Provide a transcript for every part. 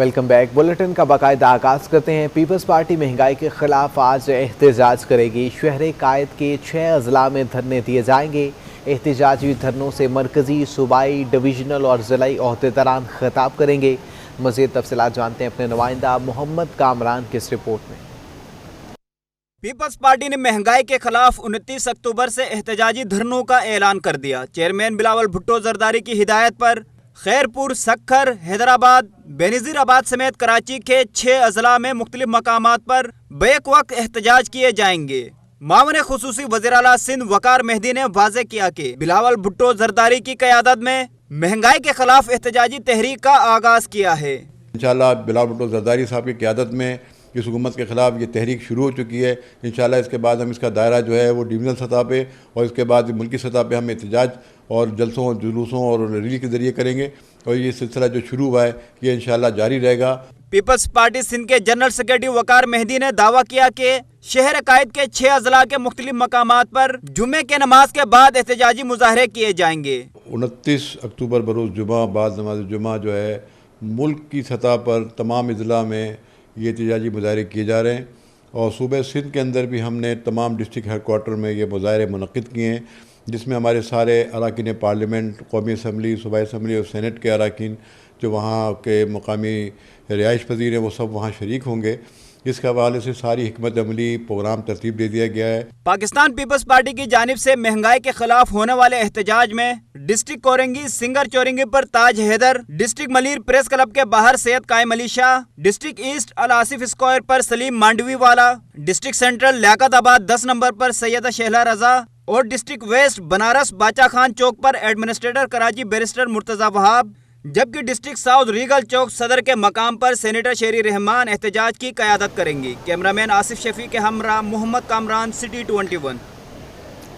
Welcome back. Bulletin का बाकायदा आगाज करते हैं। पीपल्स पार्टी महंगाई के खिलाफ आज एहतजाज करेगी। शहर कायद के 6 अजला में धरने दिए जाएंगे। एहतजाजी धरनों से मरकजी, सूबाई, डिवीजनल और जिलाई ओहदेदारान खिताब करेंगे। मजीद तफसीलात जानते हैं अपने नुमाइंदा मोहम्मद कामरान की इस रिपोर्ट में। पीपल्स पार्टी ने महंगाई के खिलाफ 29 अक्टूबर से एहतजाजी धरनों का ऐलान कर दिया। चेयरमैन बिलावल भुट्टो जरदारी की हिदायत पर खैरपुर, सक्खर, हैदराबाद, बेनजीराबाद समेत कराची के 6 अजला में मुख्तलिफ मकामात पर बैक वक्त एहतजाज किए जाएंगे। मामले खुसूसी वज़ीर आला सिंध वकार मेहदी ने वाज़ेह किया कि बिलावल भुट्टो जरदारी की क़यादत में महंगाई के खिलाफ एहतजाजी तहरीक का आगाज किया है। इंशाअल्लाह बिलावल भुट्टो जरदारी साहब की क़यादत में इस हुकूमत के ख़िलाफ़ ये तहरीक शुरू हो चुकी है। इंशाअल्लाह इसके बाद हम इसका दायरा जो है वो डिवीज़नल सतह पे और इसके बाद मुल्की सतह पे हम एहतजाज और जलसों, जुलूसों और रैली के ज़रिए करेंगे और ये सिलसिला जो शुरू हुआ है ये इंशाअल्लाह जारी रहेगा। पीपल्स पार्टी सिंध के जनरल सेक्रेटरी वकार मेहदी ने दावा किया कि शहर कायद के 6 अजला के मुख्तलिफ मकामात पर जुमे के नमाज के बाद एहतजाजी मुजाहरे किए जाएंगे। 29 अक्टूबर बरोज़ जुमा बाद नमाज जुमा जो है मुल्क की सतह पर तमाम अजला में ये एहतजाजी मुजाहरे किए जा रहे हैं और सूबे सिंध के अंदर भी हमने तमाम डिस्ट्रिक्ट हेड क्वार्टर में ये मुजाहरे मुनक़िद किए हैं, जिसमें हमारे सारे अरकान पार्लियामेंट, कौमी असम्बली, सूबाई असम्बली और सेनेट के अरकान जो वहाँ के मकामी रिहाइश पज़ीर हैं वो सब वहाँ शरीक होंगे। इसके हवाले से सारी हिकमत अमली प्रोग्राम तरतीब दे दिया गया है। पाकिस्तान पीपल्स पार्टी की जानिब से महंगाई के खिलाफ होने वाले एहतजाज में डिस्ट्रिक्ट कोरंगी सिंगर चौरंगी पर Taj Haider, district Malir press club के बाहर Syed Qaim Ali Shah, district east Al Asif square पर सलीम मांडवी वाला, डिस्ट्रिक्ट सेंट्रल लियाकताबाद 10 नंबर पर सैयदा शहला रजा और डिस्ट्रिक्ट वेस्ट बनारस बाचा खान चौक पर एडमिनिस्ट्रेटर कराची बैरिस्टर मुर्तजा वहाब, जबकि डिस्ट्रिक्ट साउथ रीगल चौक सदर के मकाम पर सेनेटर शेरी रहमान एहतजाज की क़यादत करेंगी। कैमरामैन आसिफ शफी के हमरा मोहम्मद कामरान, सिटी 21।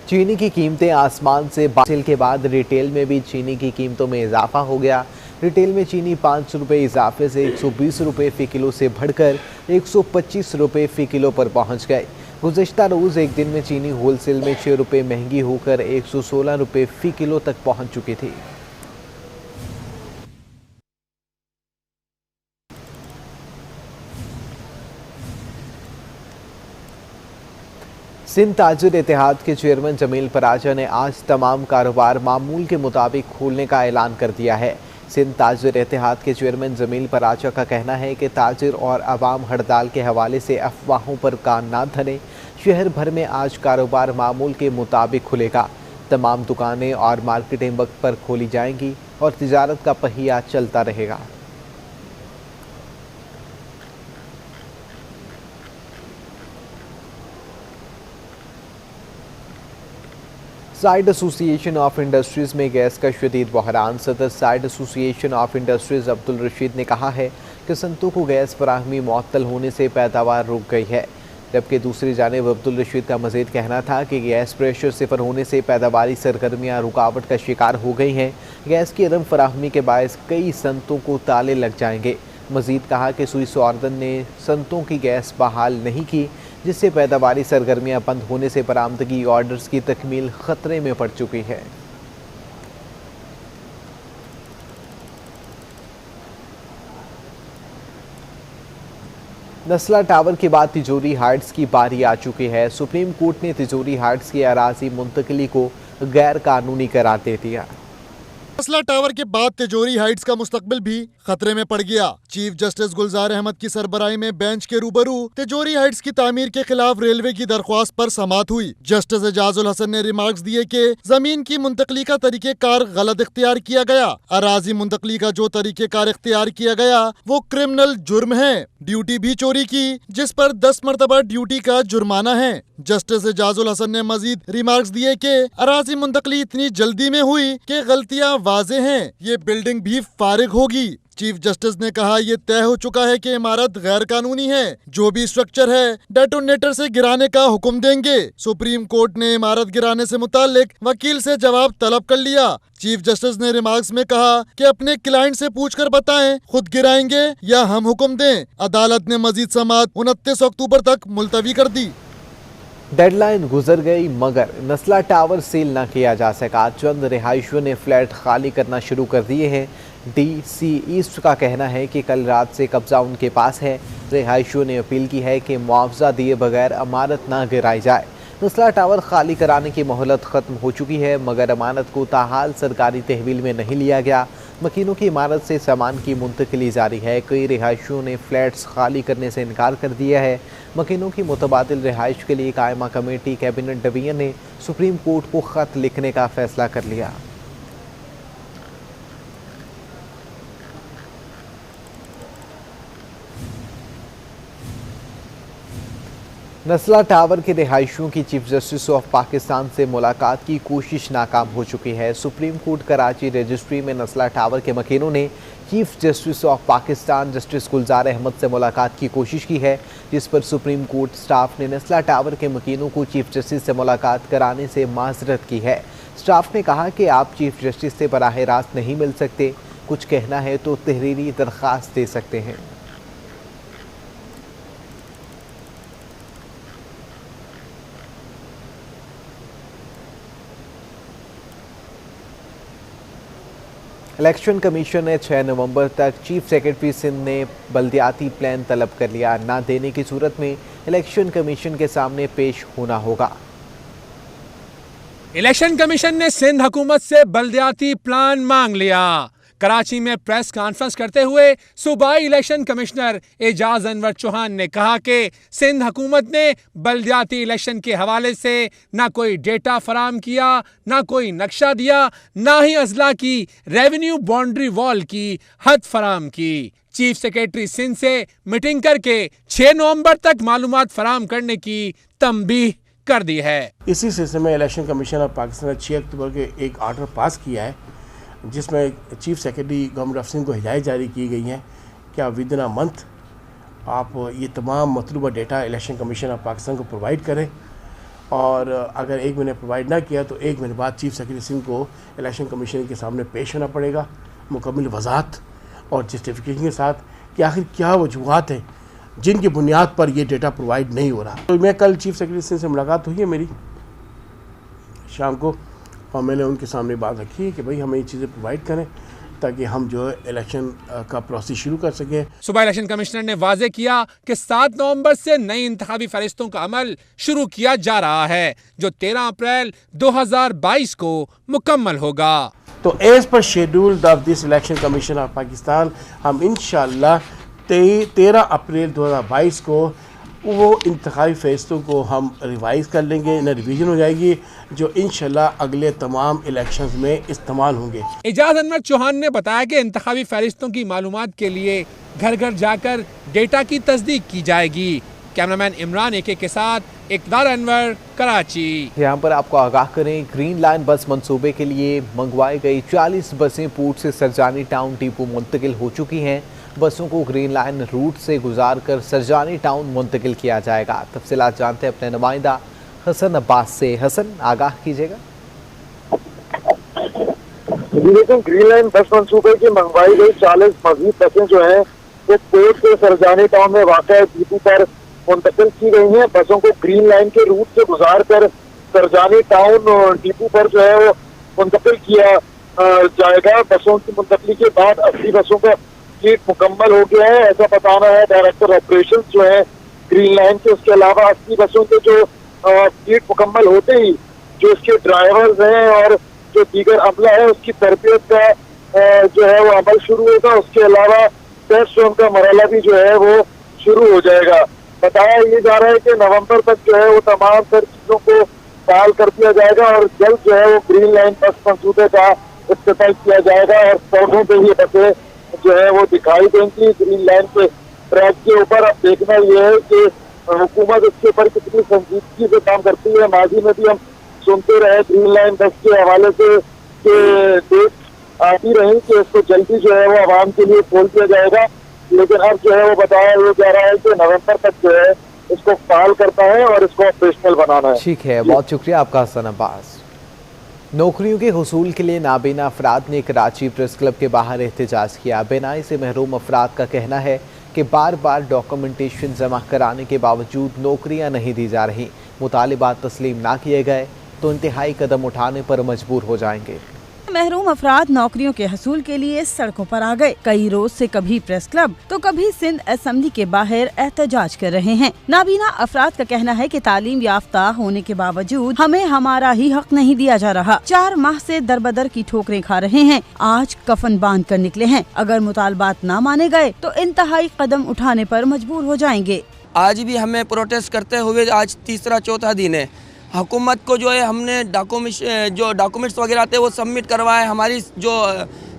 चीनी की कीमतें आसमान से बारिश के बाद रिटेल में भी चीनी की कीमतों में इजाफा हो गया। रिटेल में चीनी 5 रुपये इजाफे से 120 रुपये फ़ी किलो से बढ़कर 125 रुपये फ़ी किलो पर पहुँच गए। गुज़िश्ता रोज़ एक दिन में चीनी होलसेल में 6 रुपये महंगी होकर 116 रुपये फ़ी किलो तक पहुँच चुकी थी। सिंध ताजिर इत्तेहाद के चेयरमैन जमील पराजा ने आज तमाम कारोबार मामूल के मुताबिक खोलने का ऐलान कर दिया है। सिंध ताजिर इत्तेहाद के चेयरमैन जमील पराजा का कहना है कि ताजिर और अवाम हड़ताल के हवाले से अफवाहों पर कान ना धरें। शहर भर में आज कारोबार मामूल के मुताबिक खुलेगा। तमाम दुकानें और मार्केटें वक्त पर खोली जाएंगी और तिजारत का पहिया चलता रहेगा। साइड एसोसिएशन ऑफ इंडस्ट्रीज़ में गैस का शदीद बहरान। सदर side association of industries Abdul Rashid ने कहा है कि सनतों को गैस फराहमी मुअत्तल होने से पैदावार रुक गई है, जबकि दूसरी जानिब अब्दुल रशीद का मज़ीद कहना था कि गैस प्रेशर सिफर होने से पैदावारी सरगर्मियाँ रुकावट का शिकार हो गई हैं। गैस की अदम फराहमी के बायस कई सनतों को ताले लग जाएंगे। मज़ीद कहा कि स्विस ऑर्डन ने सनतों की गैस बहाल नहीं की, जिससे पैदावारी सरगर्मियाँ बंद होने से बरामदगी ऑर्डर्स की तकमील ख़तरे में पड़ चुकी है। नस्ला टावर के बाद तिजोरी हाइट्स की बारी आ चुकी है। सुप्रीम कोर्ट ने तिजोरी हाइट्स की अराजी मुंतकली को गैर कानूनी करार दे दिया। नस्ला टावर के बाद तिजोरी हाइट्स का मुस्तकबिल भी खतरे में पड़ गया। चीफ जस्टिस गुलजार अहमद की सरबराही में बेंच के रूबरू तिजोरी हाइट्स की तामीर के खिलाफ रेलवे की दरख्वास्त पर समाअत हुई। जस्टिस एजाजुल हसन ने रिमार्क्स दिए कि जमीन की मुंतकली का तरीक़ेकार गलत इख्तियार किया गया। अराजी मुंतकली का जो तरीक़ेकार इख्तियार किया गया वो क्रिमिनल जुर्म है। ड्यूटी भी चोरी की, जिस पर 10 मरतबा ड्यूटी का जुर्माना है। जस्टिस एजाजुल हसन ने मजीद रिमार्क्स दिए कि अराजी मुंतकली इतनी जल्दी में हुई कि गलतियां वाज़े हैं, ये बिल्डिंग भी फारिग होगी। चीफ जस्टिस ने कहा यह तय हो चुका है कि इमारत गैर कानूनी है, जो भी स्ट्रक्चर है डेटोनेटर से गिराने का हुक्म देंगे। सुप्रीम कोर्ट ने इमारत गिराने से मुताल्लिक वकील से जवाब तलब कर लिया। चीफ जस्टिस ने रिमार्क्स में कहा कि अपने क्लाइंट से पूछकर बताएं खुद गिराएंगे या हम हुक्म दें। अदालत ने मजीद समाअत 29 अक्टूबर तक मुलतवी कर दी। डेडलाइन गुजर गई मगर नस्ला टावर सील न किया जा सका। चंद रिहायशियों ने फ्लैट खाली करना शुरू कर दिए हैं। DC ईस्ट का कहना है कि कल रात से कब्जा उनके पास है। रिहायशियों ने अपील की है कि मुआवजा दिए बगैर अमानत न गिराई जाए। नस्ला टावर खाली कराने की मोहलत ख़त्म हो चुकी है, मगर अमानत को ताहाल सरकारी तहवील में नहीं लिया गया। मकीनों की इमारत से सामान की मुंतकिली जारी है। कई रिहायशियों ने फ्लैट्स खाली करने से इनकार कर दिया है। मकीनों की मुतबादिल रिहाइश के लिए कायमा कमेटी कैबिनेट डिवीजन ने सुप्रीम कोर्ट को ख़त लिखने का फैसला कर लिया। नस्ला टावर के रिहायशियों की चीफ जस्टिस ऑफ पाकिस्तान से मुलाकात की कोशिश नाकाम हो चुकी है। सुप्रीम कोर्ट कराची रजिस्ट्री में नस्ला टावर के मकीनों ने chief justice of Pakistan justice Gulzar Ahmed से मुलाकात की कोशिश की है, जिस पर सुप्रीम कोर्ट स्टाफ ने नस्ला टावर के मकीनों को चीफ जस्टिस से मुलाकात कराने से माजरत की है। स्टाफ ने कहा कि आप चीफ जस्टिस से बराह रास्त नहीं मिल सकते, कुछ कहना है तो तहरीरी दरख्वास्त दे सकते हैं। इलेक्शन कमीशन ने 6 नवंबर तक चीफ सेक्रेटरी सिंध ने बल्दियाती प्लान तलब कर लिया। ना देने की सूरत में इलेक्शन कमीशन के सामने पेश होना होगा। इलेक्शन कमीशन ने सिंध हुकूमत से बल्दियाती प्लान मांग लिया। कराची में प्रेस कॉन्फ्रेंस करते हुए सूबाई इलेक्शन कमिश्नर एजाज अनवर चौहान ने कहा कि सिंध हुकूमत ने बल्दियाती इलेक्शन के हवाले से ना कोई डेटा फराम किया, ना कोई नक्शा दिया, ना ही अजला की रेवेन्यू बाउंड्री वॉल की हद फराम की। चीफ सेक्रेटरी सिंध से मीटिंग करके 6 नवंबर तक मालूमात फराम करने की तंबीह कर दी है। इसी सिलसिले में इलेक्शन कमीशन ऑफ पाकिस्तान ने 6 अक्टूबर के एक आर्डर पास किया है, जिसमें chief secretary government of Sindh को हिदायत जारी की गई है कि आप विद इन अ मंथ आप ये तमाम मतलूबा data election commission of Pakistan को प्रोवाइड करें, और अगर 1 महीने प्रोवाइड ना किया तो 1 महीने बाद चीफ सेक्रेटरी सिंध को इलेक्शन कमीशन के सामने पेश होना पड़ेगा मुकम्मल वजाहत और जस्टिफिकेशन के साथ कि आखिर क्या वजूहत हैं जिनकी बुनियाद पर ये डेटा प्रोवाइड नहीं हो रहा। तो मैं कल चीफ सेक्रेटरी सिंध से मुलाकात हुई है मेरी शाम को, और मैंने उनके सामने बात रखी है कि भाई हमें ये चीज़ें प्रोवाइड करें ताकि हम जो है इलेक्शन का प्रोसेस शुरू कर सकें। सुबह इलेक्शन कमिश्नर ने वाजे किया कि 7 नवंबर से नई इंतखाबी फहरिस्तों का अमल शुरू किया जा रहा है, जो 13 अप्रैल 2022 को मुकम्मल होगा। तो as per schedule of this election commission of Pakistan हम इंशाअल्लाह 13 अप्रैल 2022 को वो इंतखाबी फैसलों को हम रिवाइज़ कर लेंगे, इन्हें रिवीजन हो जाएगी, जो इंशाल्लाह अगले तमाम इलेक्शंस में इस्तेमाल होंगे। एजाज अनवर चौहान ने बताया कि इंतखाबी फहरिस्तों की मालूमात के लिए घर घर जाकर डेटा की तस्दीक की जाएगी। कैमरामैन इमरान एके के साथ इकरार अनवर, कराची। यहाँ पर आपको आगाह करें, ग्रीन लाइन बस मंसूबे के लिए मंगवाई गई 40 बसें पूर्ट से सरजानी टाउन डिपो मुंतकिल हो चुकी हैं। बसों को ग्रीन लाइन रूट से गुजार कर सरजानी टाउन मुंतकिल किया जाएगा। तफसीलात जानते हैं अपने नुमाइंदा हसन अब्बास से। हसन, आगाह कीजिएगा। लेकिन ग्रीन लाइन बस मंसूबे की मंगवाई गई 40 मजीद बसें जो हैं वो पोर्ट से सरजानी टाउन में वाक़ डिपो पर मुंतकिल की गई हैं। बसों को ग्रीन लाइन के रूट से गुजार कर सरजानी टाउन डिपो पर जो है वो मुंतकिल किया जाएगा। बसों की मुंतकली के बाद 80 बसों का फ्लीट मुकम्मल हो गया है, ऐसा बताना है डायरेक्टर ऑपरेशंस जो है ग्रीन लाइन के। उसके अलावा 80 बसों के जो फ्लीट मुकम्मल होते ही जो इसके ड्राइवर्स हैं और जो दीगर अमला है उसकी तरबियत का जो है वो अमल शुरू होगा। उसके अलावा टेस्ट का मरहला भी जो है वो शुरू हो जाएगा। बताया ये जा रहा है कि नवंबर तक जो है वो तमाम तर चीज़ों को बहाल कर दिया जाएगा और जल्द जो है वो ग्रीन लाइन बस मंसूबे का इफ्तिताह किया जाएगा और सड़कों पर ये बसें जो है वो दिखाई देंगी ग्रीन लाइन के ट्रैक के ऊपर। अब देखना ये है कि हुकूमत इसके ऊपर कितनी संजीदगी से काम करती है। माजी में भी हम सुनते रहे ग्रीन लाइन बस के हवाले से कि डेट आती रही कि इसको जल्दी जो है वो आवाम के लिए खोल दिया जाएगा, लेकिन अब जो है वो बताया ये जा रहा है कि नवंबर तक जो है इसको फाल करना है और इसको ऑपरेशनल बनाना है। ठीक है, बहुत शुक्रिया आपका हसन अब्बास। नौकरियों के हुसूल के लिए नाबीना अफराद ने कराची प्रेस क्लब के बाहर एहतजाज किया। बेनाई से महरूम अफराद का कहना है कि बार बार डॉक्यूमेंटेशन जमा कराने के बावजूद नौकरियां नहीं दी जा रही। मुतालिबात तस्लीम ना किए गए तो इंतहाई कदम उठाने पर मजबूर हो जाएंगे। महरूम अफराद नौकरियों के हसूल के लिए सड़कों पर आ गए। कई रोज से कभी प्रेस क्लब तो कभी सिंध असेंबली के बाहर एहतजाज कर रहे हैं। नाबीना अफराद का कहना है कि तालीम याफ्ता होने के बावजूद हमें हमारा ही हक नहीं दिया जा रहा। 4 माह से दरबदर की ठोकरें खा रहे हैं। आज कफन बांध कर निकले हैं। अगर मुतालबात न माने गए तो इंतहाई कदम उठाने पर मजबूर हो जाएंगे। आज भी हमें प्रोटेस्ट करते हुए आज तीसरा चौथा दिन है। हुकूमत को जो है हमने डॉक्यूमेंट्स वगैरह थे वो सबमिट करवाए, हमारी जो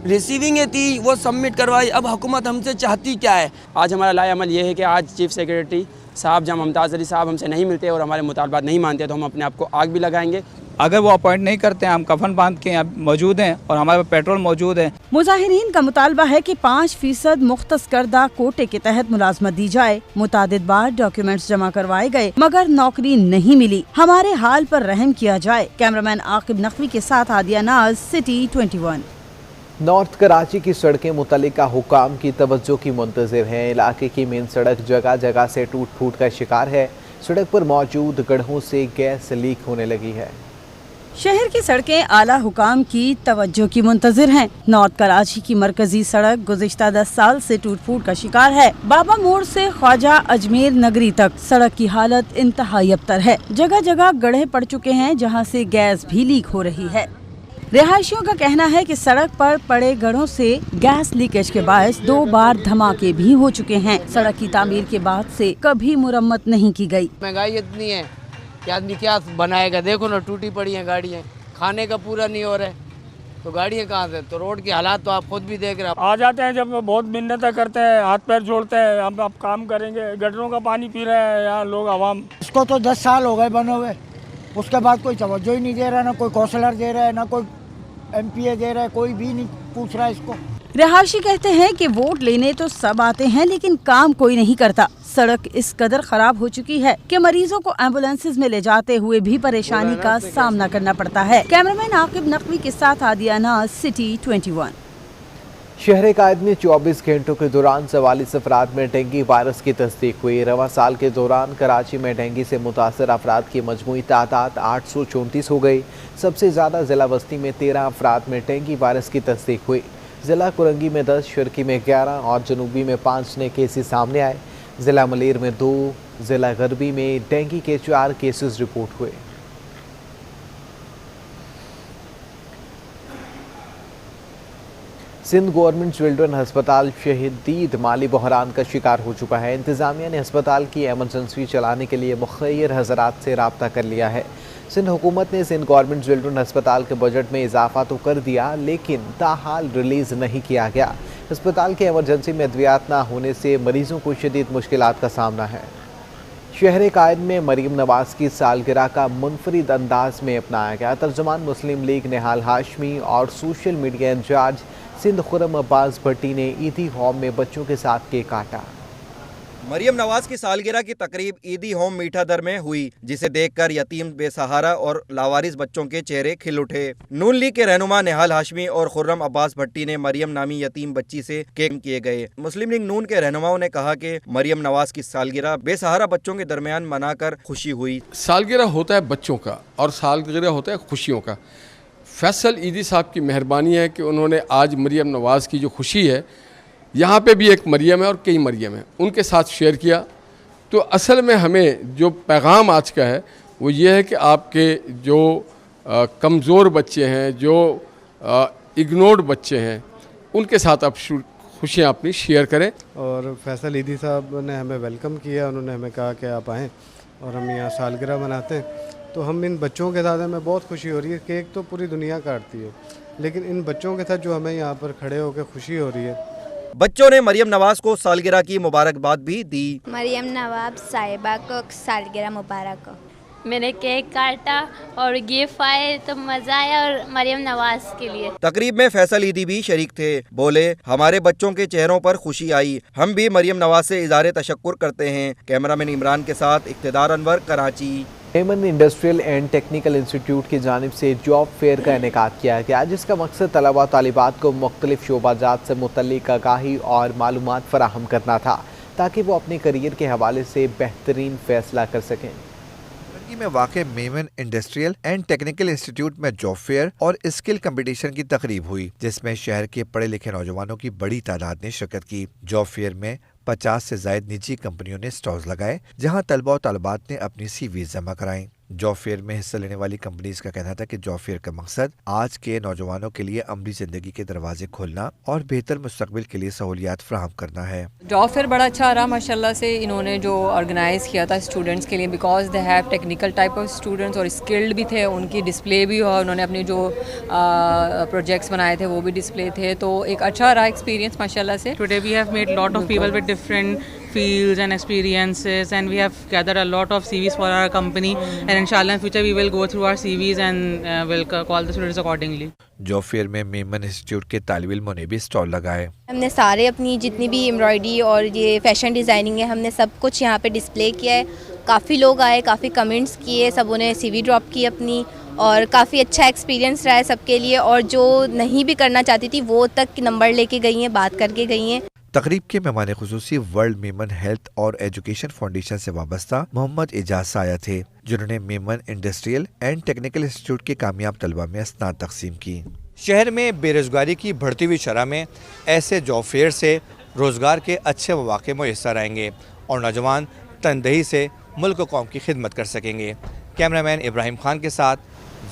रिसीविंग थी वो सबमिट करवाई। अब हुकूमत हमसे चाहती क्या है? आज हमारा लाएअमल ये है कि आज चीफ सेक्रेटरी साहब जब मुमताज़ अली साहब हमसे नहीं मिलते और हमारे मुतालबात नहीं मानते तो हम अपने आप को आग भी लगाएंगे। अगर वो अपॉइंट नहीं करते हैं, हम कफन बांध के यहाँ मौजूद हैं और हमारे पास पेट्रोल मौजूद है। मुजाहिरीन का मुतालबा है कि 5% मुख्तस करदा कोटे के तहत मुलाजमत दी जाए। मुतादिद बार डॉक्यूमेंट्स जमा करवाए गए मगर नौकरी नहीं मिली। हमारे हाल पर रहम किया जाए। कैमरामैन आकिब नकवी के साथ आदिया नाज, सिटी 21। नॉर्थ कराची की सड़कें मुतल्लिका हुकाम की तवज्जो की मुंतज़िर हैं। इलाके की मेन सड़क जगह जगह से टूट फूट का शिकार है। सड़क पर मौजूद गड्ढों से गैस लीक होने लगी है। शहर की सड़कें आला हुकाम की तवज्जो की मुंतजिर हैं। नॉर्थ कराची की मरकजी सड़क गुज़िश्ता 10 साल से टूट फूट का शिकार है। बाबा मोड़ से ख्वाजा अजमेर नगरी तक सड़क की हालत इंतहाई अबतर है। जगह जगह गड्ढे पड़ चुके हैं जहां से गैस भी लीक हो रही है। रिहायशियों का कहना है कि सड़क पर पड़े गड्ढों से गैस लीकेज के बायस 2 बार धमाके भी हो चुके हैं। सड़क की तामीर के बाद से कभी मुरम्मत नहीं की गई। महंगाई इतनी है कि आदमी क्या बनाएगा? देखो ना, टूटी पड़ी हैं गाड़ियाँ, खाने का पूरा नहीं हो रहा है तो गाड़ियाँ कहाँ से? तो रोड के हालात तो आप खुद भी देख रहे हैं। आ जाते हैं जब बहुत मिन्नतें करते हैं, हाथ पैर जोड़ते हैं, हम अब काम करेंगे। गटरों का पानी पी रहे हैं यहाँ लोग आवाम। इसको तो 10 साल हो गए बने हुए, उसके बाद कोई तवज्जो ही नहीं दे रहा, ना कोई कौंसलर दे रहा है, ना कोई MPA दे रहा है, कोई भी नहीं पूछ रहा है इसको। रिहायशी कहते हैं कि वोट लेने तो सब आते हैं लेकिन काम कोई नहीं करता। सड़क इस कदर खराब हो चुकी है कि मरीजों को एम्बुलेंसेज में ले जाते हुए भी परेशानी का सामना करना पड़ता है। कैमरामैन आकिब नकवी के साथ आदिया नाज, सिटी 21। शहर कायद में 24 घंटों के दौरान 44 अफराद में डेंगू वायरस की तस्दीक हुई। रवां साल के दौरान कराची में डेंगू से मुतासर अफराद की मजमूई तादाद 834 हो गई। सबसे ज़्यादा ज़िला बस्ती में 13 अफराद में डेंगू वायरस की तस्दीक हुई। ज़िला कुरंगी में 10, शिरकी में 11 और जनूबी में 5 नए केसेस सामने आए। ज़िला मलेर में 2, ज़िला गरबी में डेंगू के 4 केसेस रिपोर्ट हुए। सिंध गवर्नमेंट चिल्ड्रन अस्पताल शदीद माली बहरान का शिकार हो चुका है। इंतज़ामिया ने अस्पताल की एमरजेंसी चलाने के लिए मुखैर हज़रात से रब्ता कर लिया है। सिंध हुकूमत ने सिंध गवर्नमेंट चिल्ड्रन अस्पताल के बजट में इजाफा तो कर दिया लेकिन ताहाल रिलीज़ नहीं किया गया। अस्पताल के एमरजेंसी में अद्वियात ना होने से मरीजों को शदीद मुश्किलात का सामना है। शहर कायद में मरीम नवाज़ की सालगिरह का मुनफरिद अंदाज में अपनाया गया। तर्जुमान मुस्लिम लीग निहाल हाशमी और social media in charge Sindh Khurram Abbas Bhatti ने ईदी होम में बच्चों के साथ केक काटा। मरियम नवाज की सालगिरह की तकरीब ईदी होम मीठा दर में हुई, जिसे देखकर यतीम, बेसहारा और लावारिस बच्चों के चेहरे खिल उठे। नून लीग के रहनुमा निहाल हाशमी और खुर्रम अब्बास भट्टी ने मरियम नामी यतीम बच्ची से केक किए गए। मुस्लिम लीग नून के रहनुमाओं ने कहा कि मरियम नवाज की सालगिरह बेसहारा बच्चों के दरमियान मनाकर खुशी हुई। सालगिरह होता है बच्चों का और सालगिरह होता है खुशियों का। फैसल ईदी साहब की मेहरबानी है कि उन्होंने आज मरियम नवाज़ की जो खुशी है, यहाँ पे भी एक मरियम है और कई मरियम है, उनके साथ शेयर किया। तो असल में हमें जो पैगाम आज का है वो ये है कि आपके जो कमज़ोर बच्चे हैं, जो इग्नोर्ड बच्चे हैं, उनके साथ आप खुशियाँ अपनी शेयर करें। और फैसल ईदी साहब ने हमें वेलकम किया, उन्होंने हमें कहा कि आप आएँ और हम यहाँ सालगिरह मनाते हैं। तो हम इन बच्चों के साथ हमें बहुत खुशी हो रही है। केक तो पूरी दुनिया काटती है लेकिन इन बच्चों के साथ जो हमें यहाँ पर खड़े होकर खुशी हो रही है। बच्चों ने मरियम नवाज को सालगिरह की मुबारकबाद भी दी। मरियम नवाज साहिबा को सालगिरह मुबारक हो। मैंने केक काटा और गिफ्ट आए तो मजा आया, और मरियम नवाज के लिए। तकरीब में फैसल ईदी भी शरीक थे। बोले, हमारे बच्चों के चेहरों पर खुशी आई, हम भी मरियम नवाज से इज़हार तशक्कुर करते हैं। कैमरामैन इमरान के साथ इक़्तिदार अनवर, कराची। हेमन इंडस्ट्रियल एंड टेक्निकल इंस्टीट्यूट की जानिब से जॉब फेयर का इनेकाद किया गया, जिसका मकसद तलबा तालिबात को मुख्तलिफ शोबाजात से मुतल्लिक आगाही और मालूमात फराहम करना था ताकि वो अपने करियर के हवाले से बेहतरीन फैसला कर सकें। तर्की में वाक़े Memon industrial and technical institute में जॉब फेयर और स्किल कंपटीशन की तकरीब हुई, जिसमें शहर के पढ़े लिखे नौजवानों की बड़ी तादाद ने शिरकत की। जॉब फेयर में 50 से ज्यादा निजी कंपनियों ने स्टॉल्स लगाए, जहां तलबा और तलबात ने अपनी CV जमा कराई। जॉब फेयर में हिस्सा लेने वाली कंपनीज का कहना था कि जॉब फेयर का मकसद आज के नौजवानों के लिए अमली जिंदगी के दरवाजे खोलना और बेहतर मुस्तकबिल के लिए सहूलियात फराहम करना है। जॉब फेयर बड़ा अच्छा रहा माशाल्लाह से, इन्होंने जो ऑर्गेनाइज किया था स्टूडेंट्स के लिए, because they have technical type of students और स्किल्ड भी थे, उनकी डिस्प्ले भी हुआ, उन्होंने अपने जो प्रोजेक्ट्स बनाए थे वो भी डिस्प्ले थे, तो एक अच्छा रहा एक्सपीरियंस माशाल्लाह से। Today we have met lot of people with different fields and experiences, and we have gathered a lot of CVs for our company, and inshallah in future we will go through our CVs and will call the students accordingly. Job fair में Memon institute के तालिब-इल्मों ने भी stall लगाए। हमने सारे अपनी जितनी भी एम्ब्रॉयडरी और ये फैशन डिज़ाइनिंग है, हमने सब कुछ यहाँ पे डिस्प्ले किया है। काफ़ी लोग आए, काफ़ी कमेंट्स किए, सबों ने CV ड्रॉप की अपनी, और काफ़ी अच्छा एक्सपीरियंस रहा है सबके लिए, और जो नहीं भी करना चाहती थी वो तक नंबर लेके गई हैं, बात करके गई हैं। तकरीब के मेहमान खुसूसी वर्ल्ड मेमन हेल्थ और एजुकेशन फाउंडेशन से वाबस्ता मोहम्मद एजाज साया थे, जिन्होंने Memon industrial and technical institute के कामयाब तलबा में स्नात तकसीम की। शहर में बेरोजगारी की बढ़ती हुई शरह में ऐसे जॉब फेयर से रोजगार के अच्छे मौके मुयस्सर आएंगे और नौजवान तनदही से मुल्क और कौम की खिदमत कर सकेंगे। कैमरामैन इब्राहिम खान के साथ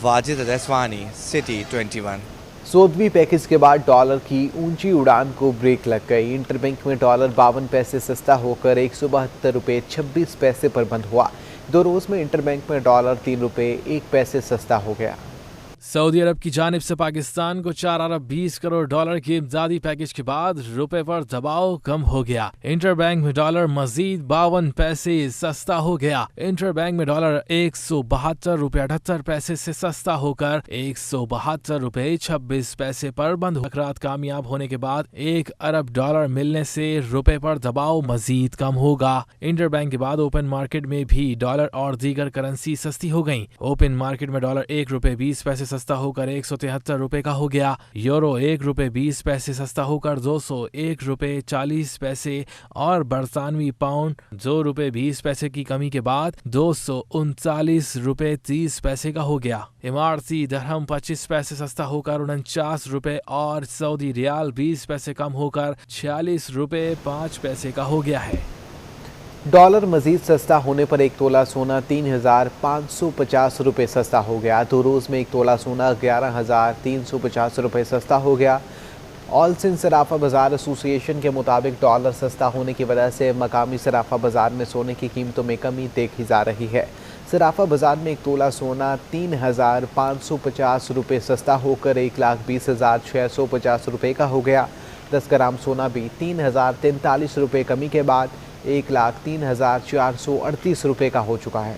वाजिद अदैसवानी, सिटी 21। 100वीं पैकेज के बाद डॉलर की ऊंची उड़ान को ब्रेक लग गई। इंटरबैंक में डॉलर 52 पैसे सस्ता होकर 172 रुपये 26 पैसे पर बंद हुआ। 2 रोज में इंटरबैंक में डॉलर 3 रुपये 1 पैसे सस्ता हो गया। सऊदी अरब की जानिब से पाकिस्तान को 4 अरब 20 करोड़ डॉलर के इमदादी पैकेज के बाद रुपए पर दबाव कम हो गया। इंटरबैंक में डॉलर मजीद 52 पैसे सस्ता हो गया। इंटरबैंक में डॉलर 172 रुपये 78 पैसे से सस्ता होकर 172 रुपये 26 पैसे पर बंद हुआ। रात कामयाब होने के बाद 1 अरब डॉलर मिलने से रुपए पर दबाव मजीद कम होगा। इंटरबैंक के बाद ओपन मार्केट में भी डॉलर और दीगर करेंसी सस्ती हो गयी। ओपन मार्केट में डॉलर 1 रुपये 20 पैसे सस्ता होकर 173 रुपए का हो गया। यूरो 1 रुपये 20 पैसे सस्ता होकर 201 रुपये 40 पैसे और बरतानवी पाउंड 2 रुपये 20 पैसे की कमी के बाद 239 रुपये 30 पैसे का हो गया। इमारती दरहम 25 पैसे सस्ता होकर 49 रुपए और सऊदी रियाल 20 पैसे कम होकर 46 रुपये 5 पैसे का हो गया है। डॉलर मजीद सस्ता होने पर 1 तोला सोना 3,550 रुपये सस्ता हो गया। 2 रोज़ में 1 तोला सोना 11,350 रुपये सस्ता हो गया। ऑल सिंध सराफा बाज़ार एसोसिएशन के मुताबिक डॉलर सस्ता होने की वजह से मकामी सराफा बाज़ार में सोने की कीमतों में कमी देखी जा रही है। सराफा बाज़ार में 1 तोला सोना 3,550 रुपये सस्ता होकर 1,20,650 रुपये का हो गया। 10 ग्राम सोना भी 3,043 रुपये कमी के बाद 1,03,438 रुपये का हो चुका है।